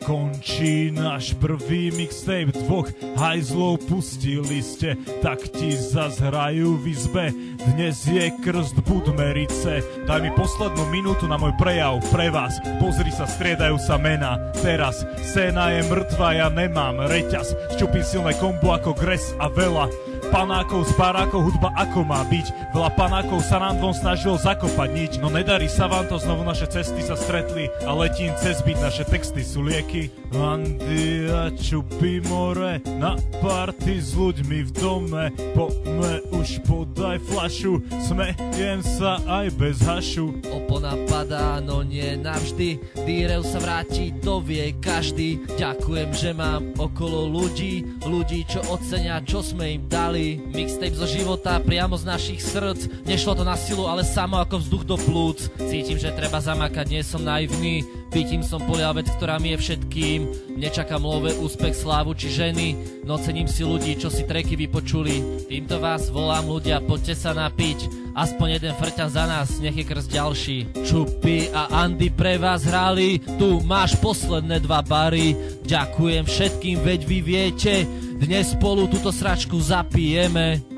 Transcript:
končí náš prvý mixtape. Dvoch hajzlov pustili ste, tak ti zas hrajú v izbe. Dnes je krst Budmerice. Daj mi poslednú minútu na môj prejav pre vás. Pozri sa, striedajú sa mená. Teraz scéna je mŕtva, ja nemám reťaz. Šťupím silné kombo ako Gres a Vela. Panákov z barákov, hudba ako má byť. Veľa panákov sa nám dvom snažilo zakopať nič. No nedarí sa vám to, znovu naše cesty sa stretli. A letím cez byt, naše texty sú lieky. Andy a Čupy more, na party s ľuďmi v dome. Poďme už podaj flašu, smejem sa aj bez hašu. Opona padá, no nie navždy. Dírev sa vráti, to vie každý. Ďakujem, že mám okolo ľudí, čo ocenia, čo sme im dali. Mixtape zo života, priamo z našich srdc. Nešlo to na silu, ale samo ako vzduch do plúc. Cítim, že treba zamakať, nie som naivný. Pitím som poliavec, ktorá mi je všetkým. Nečakám love, úspech, slávu či ženy. No cením si ľudí, čo si tracky vypočuli. Týmto vás volám ľudia, poďte sa napiť. Aspoň jeden frťan za nás, nech je krst ďalší. Čupy a Andy pre vás hrali. Tu máš posledné 2 bary. Ďakujem všetkým, veď vy viete, dnes spolu túto sračku zapijeme.